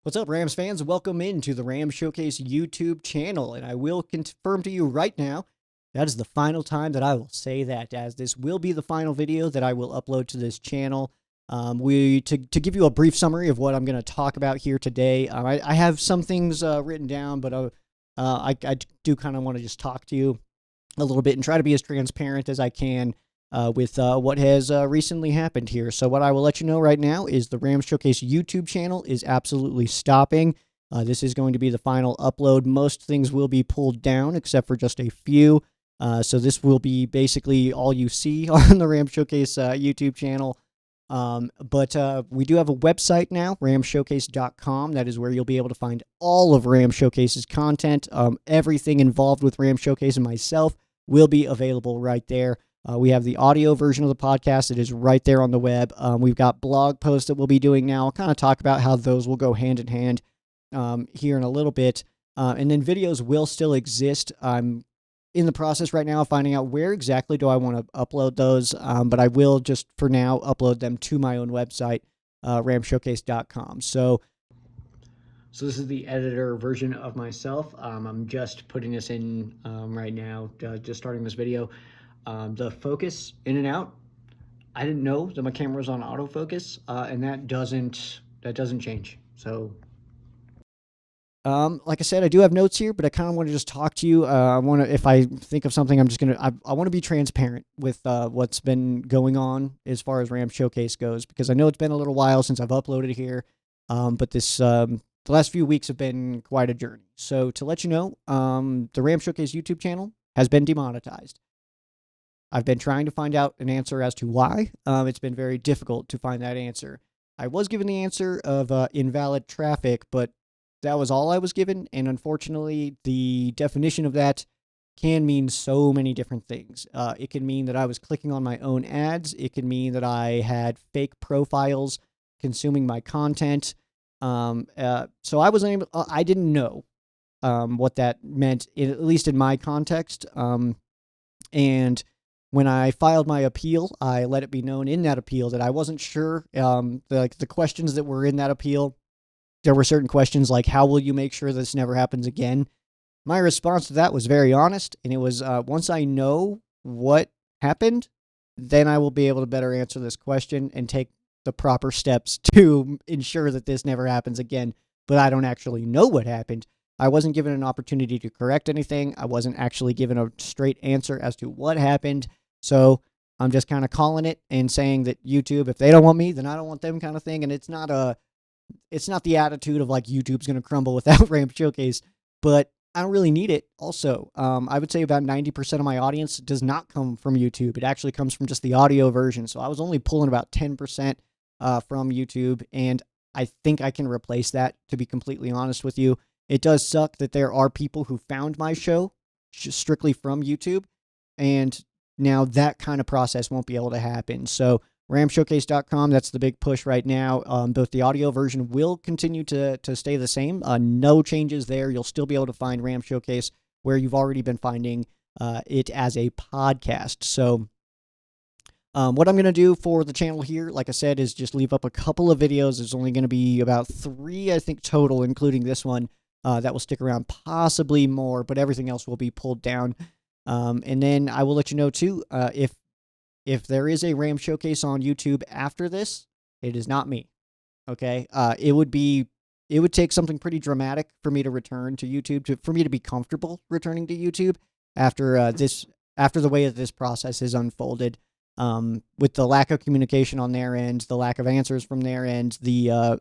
What's up, Rams fans? Welcome into the Rams Showcase YouTube channel, and I will confirm to you right now that is the final time that I will say that, as this will be the final video that I will upload to this channel. To give you a brief summary of what I'm going to talk about here today, I have some things written down, but I do kind of want to just talk to you a little bit and try to be as transparent as I can with what has recently happened here. So what I will let you know right now is the Rams Showcase YouTube channel is absolutely stopping. This is going to be the final upload. Most things will be pulled down except for just a few. So this will be basically all you see on the Rams Showcase YouTube channel. But we do have a website now, ramshowcase.com. That is where you'll be able to find all of Ram Showcase's content. Everything involved with Ram Showcase and myself will be available right there. We have the audio version of the podcast. It is right there on the web. We've got blog posts that we'll be doing now. I'll kind of talk about how those will go hand in hand here in a little bit. And then videos will still exist. I'm in the process right now of finding out where exactly do I want to upload those, but I will just for now upload them to my own website, ramshowcase.com. So this is the editor version of myself. I'm just putting this in right now, just starting this video. The focus in and out, I didn't know that my camera was on autofocus, and that doesn't change. So like I said, I do have notes here, but I kind of want to just talk to you. If I think of something, I want to be transparent with what's been going on as far as Ram Showcase goes, because I know it's been a little while since I've uploaded here, but the last few weeks have been quite a journey. So to let you know, the Ram Showcase YouTube channel has been demonetized. I've been trying to find out an answer as to why. It's been very difficult to find that answer. I was given the answer of invalid traffic, but that was all I was given, and unfortunately, the definition of that can mean so many different things. It can mean that I was clicking on my own ads. It can mean that I had fake profiles consuming my content. So I wasn't able, I didn't know what that meant, at least in my context. And when I filed my appeal, I let it be known in that appeal that I wasn't sure. The questions that were in that appeal, there were certain questions like, how will you make sure this never happens again? My response to that was very honest, and it was, once I know what happened, then I will be able to better answer this question and take the proper steps to ensure that this never happens again. But I don't actually know what happened. I wasn't given an opportunity to correct anything. I wasn't actually given a straight answer as to what happened. So I'm just kind of calling it and saying that YouTube, if they don't want me, then I don't want them, kind of thing. And it's not the attitude of like YouTube's going to crumble without Ram Showcase, but I don't really need it. Also, I would say about 90% of my audience does not come from YouTube. It actually comes from just the audio version. So I was only pulling about 10% from YouTube, and I think I can replace that, to be completely honest with you. It does suck that there are people who found my show strictly from YouTube, and now that kind of process won't be able to happen. So ramshowcase.com, that's the big push right now. Both the audio version will continue to stay the same. No changes there. You'll still be able to find Ram Showcase where you've already been finding it as a podcast. So what I'm going to do for the channel here, like I said, is just leave up a couple of videos. There's only going to be about 3, I think, total, including this one, that will stick around, possibly more, but everything else will be pulled down. And then I will let you know, too, if there is a Ram Showcase on YouTube after this, it is not me. Okay? It would take something pretty dramatic for me to return to YouTube, for me to be comfortable returning to YouTube after the way that this process has unfolded. With the lack of communication on their end, the lack of answers from their end, the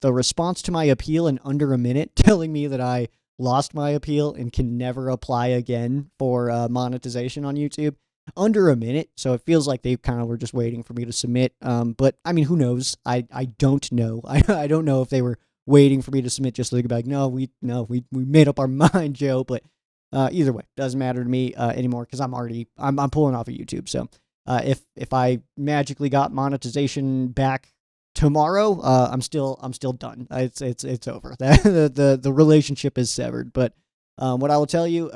response to my appeal in under a minute, telling me that I lost my appeal and can never apply again for monetization on YouTube. Under a minute, so it feels like they kind of were just waiting for me to submit. But I mean, who knows? I don't know. I don't know if they were waiting for me to submit just so they could be like, no, we made up our mind, Joe. But either way, doesn't matter to me anymore, because I'm pulling off of YouTube. So if I magically got monetization back tomorrow, I'm still done. It's over. The relationship is severed. But what I will tell you,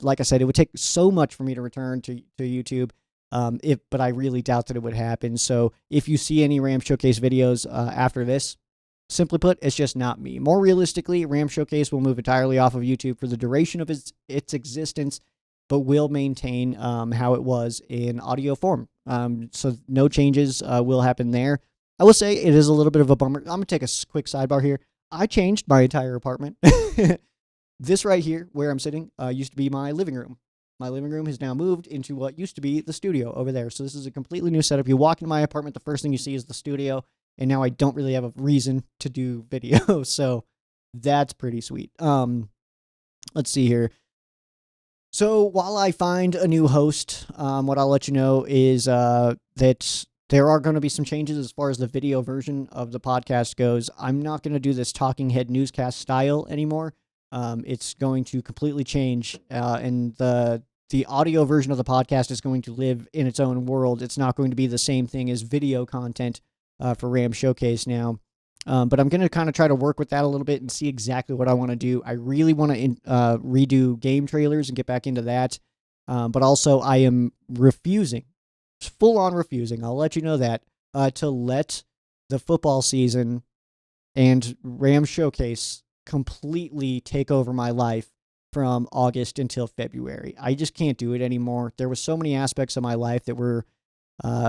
like I said, it would take so much for me to return to YouTube. But I really doubt that it would happen. So if you see any Ram Showcase videos after this, simply put, it's just not me. More realistically, Ram Showcase will move entirely off of YouTube for the duration of its existence, but will maintain how it was in audio form. So no changes will happen there. I will say it is a little bit of a bummer. I'm going to take a quick sidebar here. I changed my entire apartment. This right here, where I'm sitting, used to be my living room. My living room has now moved into what used to be the studio over there. So this is a completely new setup. You walk into my apartment, the first thing you see is the studio, and now I don't really have a reason to do video. So that's pretty sweet. Let's see here. So while I find a new host, what I'll let you know is that there are going to be some changes as far as the video version of the podcast goes. I'm not going to do this talking head newscast style anymore. It's going to completely change, and the audio version of the podcast is going to live in its own world. It's not going to be the same thing as video content for Ram Showcase now. But I'm going to kind of try to work with that a little bit and see exactly what I want to do. I really want to redo game trailers and get back into that. But also I am refusing, full on refusing, I'll let you know that, to let the football season and Ram Showcase completely take over my life from August until February. I just can't do it anymore. There were so many aspects of my life that were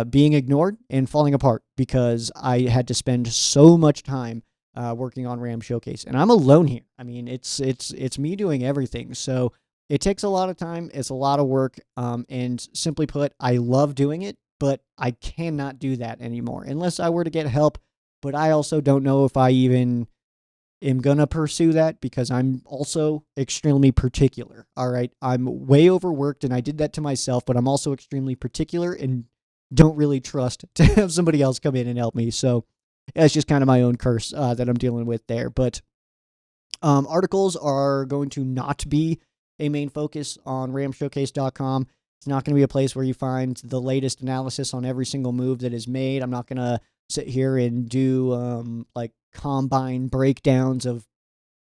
being ignored and falling apart because I had to spend so much time working on Ram Showcase, and I'm alone here. I mean, it's me doing everything, so it takes a lot of time. It's a lot of work, and simply put, I love doing it, but I cannot do that anymore unless I were to get help. But I also don't know if I even am gonna pursue that because I'm also extremely particular. All right, I'm way overworked, and I did that to myself, but I'm also extremely particular and don't really trust to have somebody else come in and help me. So that's just kind of my own curse that I'm dealing with there. But articles are going to not be a main focus on ramshowcase.com. It's not going to be a place where you find the latest analysis on every single move that is made. I'm not going to sit here and do like combine breakdowns of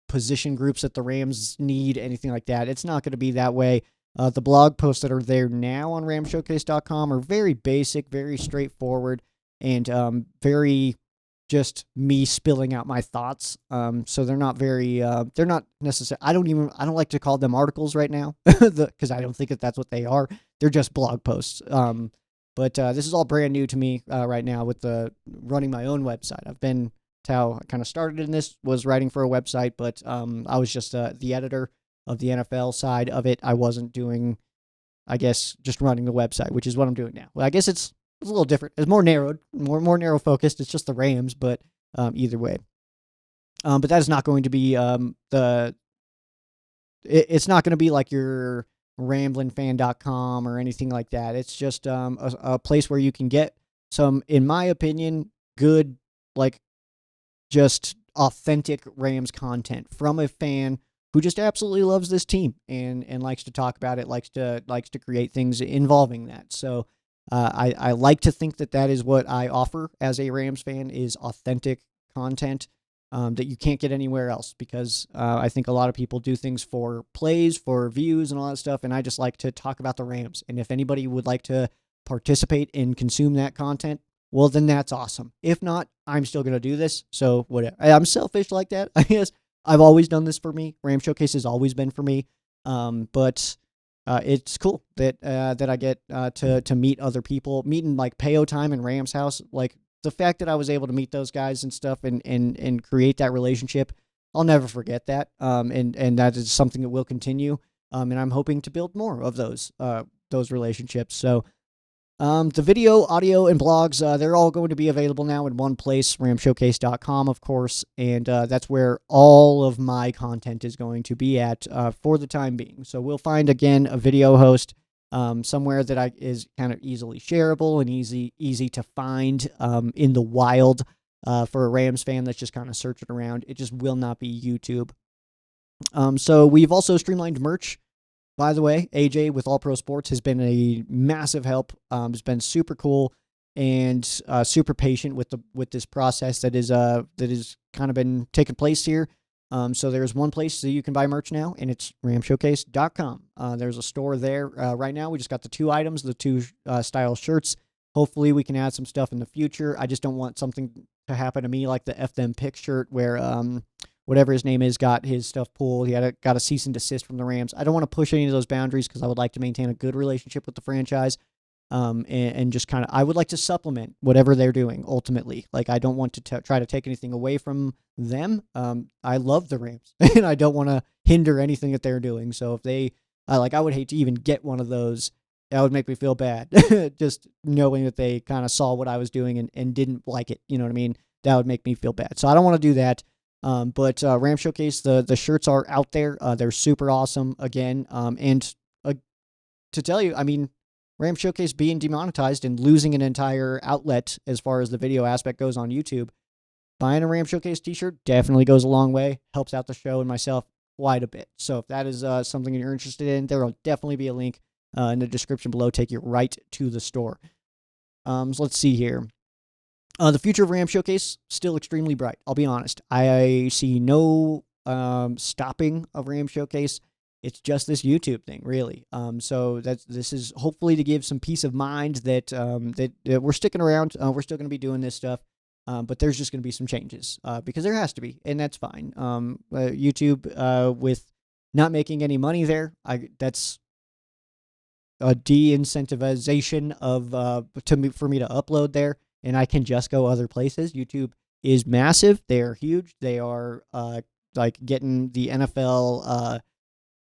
position groups that the Rams need, anything like that. It's not going to be that way. The blog posts that are there now on ramshowcase.com are very basic, very straightforward, and very just me spilling out my thoughts. So they're not very, they're not necessary. I don't like to call them articles right now because I don't think that that's what they are. They're just blog posts. But this is all brand new to me right now with the running my own website. That's how I kind of started in this, was writing for a website, but I was just the editor of the NFL side of it. I wasn't doing, I guess, just running the website, which is what I'm doing now. Well, I guess it's a little different. It's more narrowed, more narrow focused. It's just the Rams, but either way. But that is not going to be it's not going to be like your ramblingfan.com or anything like that. It's just a place where you can get some, in my opinion, good, like, just authentic Rams content from a fan who just absolutely loves this team and likes to talk about it, likes to create things involving that. So I like to think that is what I offer as a Rams fan, is authentic content that you can't get anywhere else, because I think a lot of people do things for plays, for views, and all that stuff, and I just like to talk about the Rams. And if anybody would like to participate and consume that content, well, then that's awesome. If not, I'm still going to do this, so whatever. I'm selfish like that, I guess. I've always done this for me. Ram Showcase has always been for me, but it's cool that I get to meet other people, meeting like Peo time in Ram's house. Like, the fact that I was able to meet those guys and stuff and create that relationship, I'll never forget that. And that is something that will continue. And I'm hoping to build more of those relationships. So the video, audio, and blogs, they're all going to be available now in one place, ramshowcase.com, of course, and that's where all of my content is going to be at for the time being. So we'll find, again, a video host somewhere that is kind of easily shareable and easy to find in the wild for a Rams fan that's just kind of searching around. It just will not be YouTube. So we've also streamlined merch. By the way, AJ with All Pro Sports has been a massive help. It's been super cool and super patient with this process that is kind of been taking place here. So there's one place that you can buy merch now, and it's ramshowcase.com. There's a store there right now. We just got the 2 items, the 2 style shirts. Hopefully we can add some stuff in the future. I just don't want something to happen to me, like the F them pick shirt where whatever his name is got his stuff pulled. He got a cease and desist from the Rams. I don't want to push any of those boundaries because I would like to maintain a good relationship with the franchise. And just kind of, I would like to supplement whatever they're doing ultimately. Like, I don't want to try to take anything away from them. I love the Rams and I don't want to hinder anything that they're doing. So if they, I would hate to even get one of those. That would make me feel bad. Just knowing that they kind of saw what I was doing and didn't like it. You know what I mean? That would make me feel bad. So I don't want to do that. But Ram Showcase, the shirts are out there. They're super awesome again. And to tell you, I mean, Ram Showcase being demonetized and losing an entire outlet as far as the video aspect goes on YouTube, buying a Ram Showcase t-shirt definitely goes a long way, helps out the show and myself quite a bit. So if that is something you're interested in, there will definitely be a link in the description below, take you right to the store. So let's see here. The future of Ram Showcase, still extremely bright, I'll be honest. I see no stopping of Ram Showcase. It's just this YouTube thing, really. So this is hopefully to give some peace of mind that that we're sticking around. We're still going to be doing this stuff, but there's just going to be some changes because there has to be, and that's fine. YouTube with not making any money there, that's a de-incentivization of for me to upload there, and I can just go other places. YouTube is massive. They are huge. They are like getting the NFL.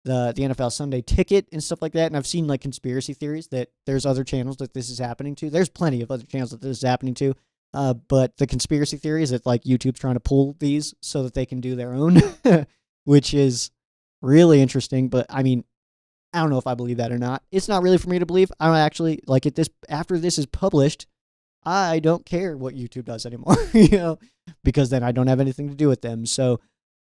The NFL Sunday Ticket and stuff like that. And I've seen like conspiracy theories that there's other channels that this is happening to. There's plenty of other channels that this is happening to. But the conspiracy theory is that like YouTube's trying to pull these so that they can do their own, which is really interesting. But I mean, I don't know if I believe that or not. It's not really for me to believe. I don't actually like it. After this is published, I don't care what YouTube does anymore, because then I don't have anything to do with them. So,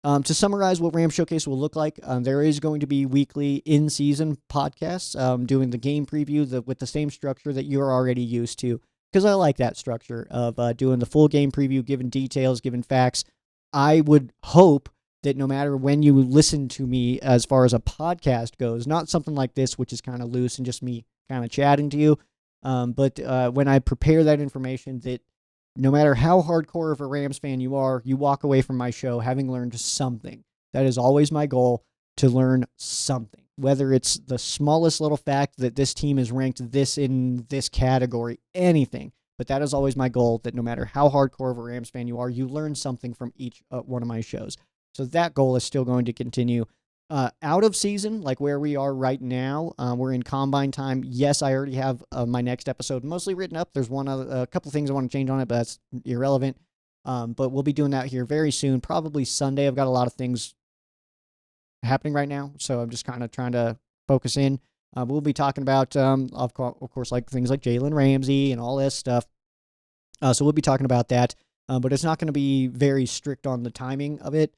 to summarize what Ram Showcase will look like, there is going to be weekly in-season podcasts doing the game preview with the same structure that you're already used to, because I like that structure of doing the full game preview, giving details, giving facts. I would hope that no matter when you listen to me as far as a podcast goes, not something like this, which is kind of loose and just me kind of chatting to you, but when I prepare that information, that no matter how hardcore of a Rams fan you are, you walk away from my show having learned something. That is always my goal, to learn something. Whether it's the smallest little fact that this team is ranked this in this category, anything. But that is always my goal, that no matter how hardcore of a Rams fan you are, you learn something from each one of my shows. So that goal is still going to continue. Out of season, like where we are right now, we're in combine time. Yes, I already have my next episode mostly written up. There's a couple things I want to change on it, but that's irrelevant. But we'll be doing that here very soon, probably Sunday. I've got a lot of things happening right now, so I'm just kind of trying to focus in. We'll be talking about, of course, like things like Jalen Ramsey and all this stuff. So we'll be talking about that, but it's not going to be very strict on the timing of it.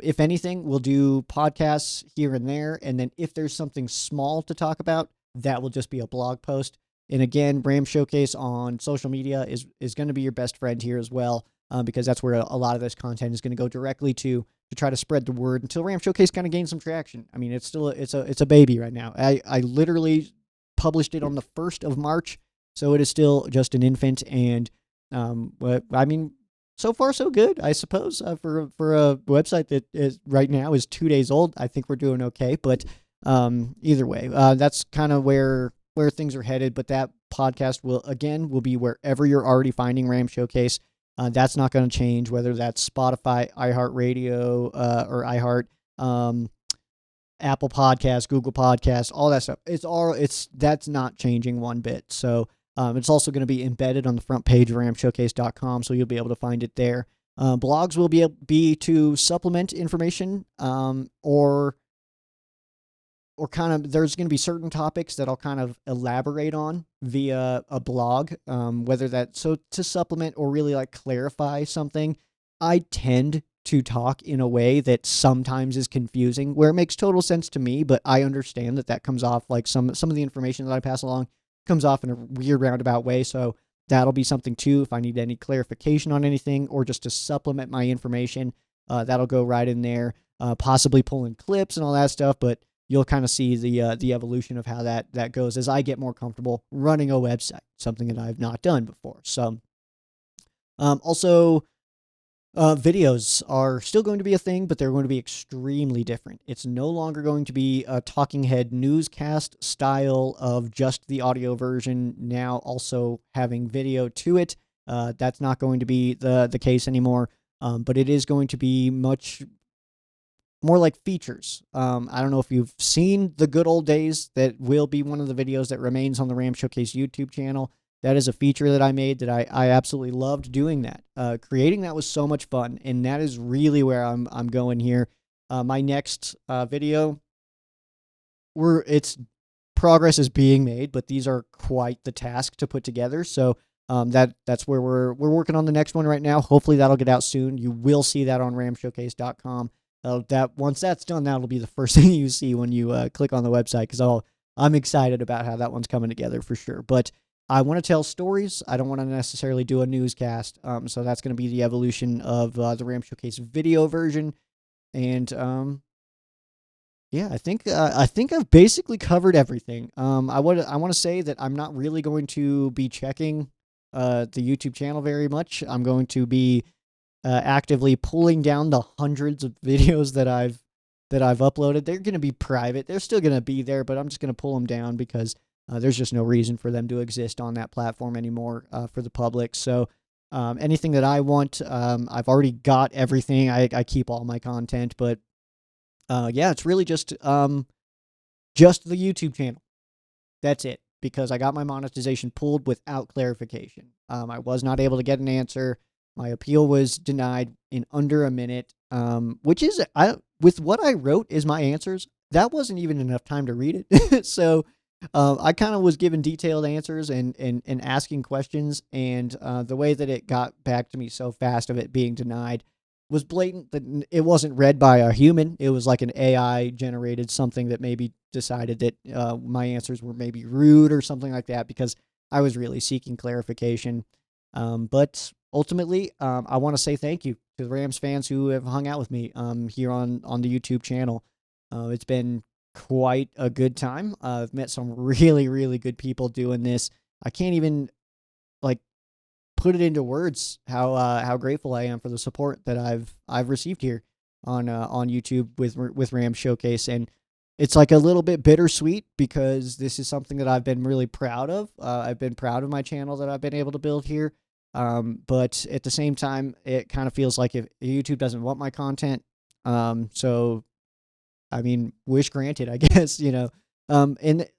If anything, we'll do podcasts here and there, and then if there's something small to talk about, that will just be a blog post. And again, Ram Showcase on social media is going to be your best friend here as well, because that's where a lot of this content is going to go directly to try to spread the word until Ram Showcase kind of gains some traction. I mean, it's a baby right now. I literally published it on the 1st of March, so it is still just an infant, and I mean, so far, so good, I suppose, for a website that is right now is 2 days old. I think we're doing okay, but either way, that's kind of where things are headed. But that podcast will be wherever you're already finding Ram Showcase. That's not going to change, whether that's Spotify, iHeartRadio, or iHeart, Apple Podcasts, Google Podcasts, all that stuff. That's not changing one bit. So. It's also going to be embedded on the front page of ramshowcase.com, so you'll be able to find it there. Blogs will be to supplement information, or kind of, there's going to be certain topics that I'll kind of elaborate on via a blog, whether that's so to supplement or really like clarify something. I tend to talk in a way that sometimes is confusing, where it makes total sense to me, but I understand that comes off like some of the information that I pass along comes off in a weird roundabout way. So that'll be something too. If I need any clarification on anything or just to supplement my information, that'll go right in there, possibly pulling clips and all that stuff. But you'll kind of see the evolution of how that goes as I get more comfortable running a website, something that I've not done before. So also Videos are still going to be a thing, but they're going to be extremely different. It's no longer going to be a talking head newscast style of just the audio version, now also having video to it. That's not going to be the case anymore, but it is going to be much more like features. I don't know if you've seen the good old days. That will be one of the videos that remains on the Ram Showcase YouTube channel. That is a feature that I made that I absolutely loved doing that. Creating that was so much fun, and that is really where I'm going here. My next video, its progress is being made, but these are quite the task to put together. So that's where we're working on the next one right now. Hopefully that'll get out soon. You will see that on ramshowcase.com. That once that's done, that'll be the first thing you see when you click on the website, because I'm excited about how that one's coming together for sure. But I want to tell stories. I don't want to necessarily do a newscast. So that's going to be the evolution of the Ram Showcase video version. And yeah, I think I've basically covered everything. I want to say that I'm not really going to be checking the YouTube channel very much. I'm going to be actively pulling down the hundreds of videos that I've uploaded. They're going to be private. They're still going to be there, but I'm just going to pull them down because there's just no reason for them to exist on that platform anymore for the public. So anything that I want, I've already got everything. I keep all my content, but yeah, it's really just the YouTube channel. That's it, because I got my monetization pulled without clarification. I was not able to get an answer. My appeal was denied in under a minute, which is, with what I wrote is my answers. That wasn't even enough time to read it. So I kind of was given detailed answers and asking questions, and the way that it got back to me so fast of it being denied was blatant. That it wasn't read by a human. It was like an AI generated something that maybe decided that my answers were maybe rude or something like that, because I was really seeking clarification. But ultimately, I want to say thank you to the Rams fans who have hung out with me here on the YouTube channel. It's been quite a good time. I've met some really, really good people doing this. I can't even like put it into words how grateful I am for the support that I've received here on YouTube with Ram Showcase. And it's like a little bit bittersweet, because this is something that I've been really proud of. I've been proud of my channel that I've been able to build here. But at the same time, it kind of feels like if YouTube doesn't want my content, so I mean, wish granted, I guess, and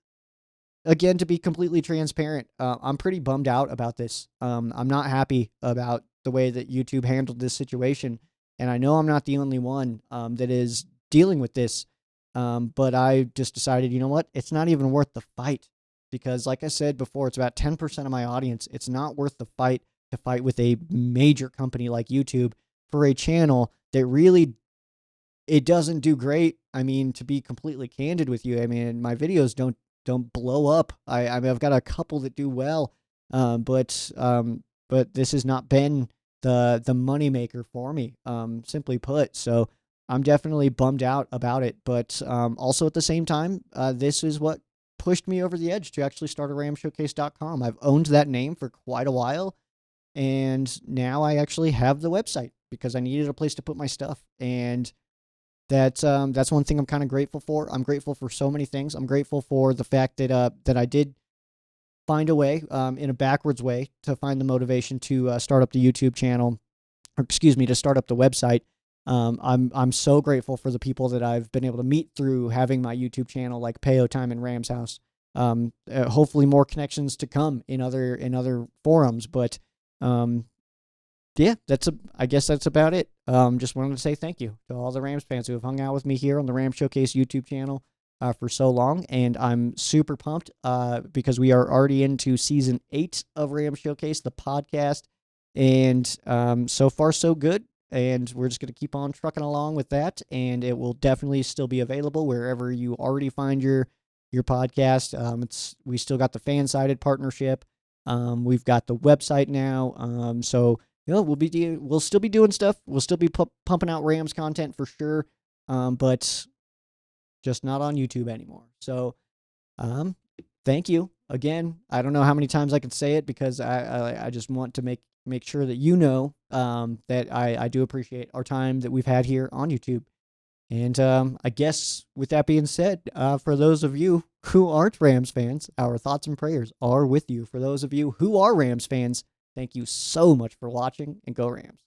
again, to be completely transparent, I'm pretty bummed out about this. I'm not happy about the way that YouTube handled this situation, and I know I'm not the only one that is dealing with this. But I just decided, you know what? It's not even worth the fight, because, like I said before, it's about 10% of my audience. It's not worth the fight to fight with a major company like YouTube for a channel that really, it doesn't do great. I mean, to be completely candid with you, I mean, my videos don't blow up. I mean, I've got a couple that do well, but this has not been the money maker for me, simply put. So I'm definitely bummed out about it. But also at the same time, this is what pushed me over the edge to actually start a ramshowcase.com. I've owned that name for quite a while, and now I actually have the website because I needed a place to put my stuff. And that's one thing I'm kind of grateful for. I'm grateful for so many things. I'm grateful for the fact that I did find a way, in a backwards way, to find the motivation to start up the YouTube channel, or excuse me, to start up the website. I'm so grateful for the people that I've been able to meet through having my YouTube channel, like Payo Time and Ram's House. Hopefully more connections to come in other forums, but yeah, I guess that's about it. Just wanted to say thank you to all the Rams fans who have hung out with me here on the Ram Showcase YouTube channel for so long, and I'm super pumped because we are already into season 8 of Ram Showcase, the podcast, and so far so good. And we're just going to keep on trucking along with that, and it will definitely still be available wherever you already find your podcast. We still got the fan-sided partnership. We've got the website now. So we'll still be doing stuff. We'll still be pumping out Rams content for sure, but just not on YouTube anymore. So, thank you again. I don't know how many times I can say it, because I just want to make make sure that you know that I do appreciate our time that we've had here on YouTube. And I guess with that being said, for those of you who aren't Rams fans, our thoughts and prayers are with you. For those of you who are Rams fans, thank you so much for watching, and go Rams.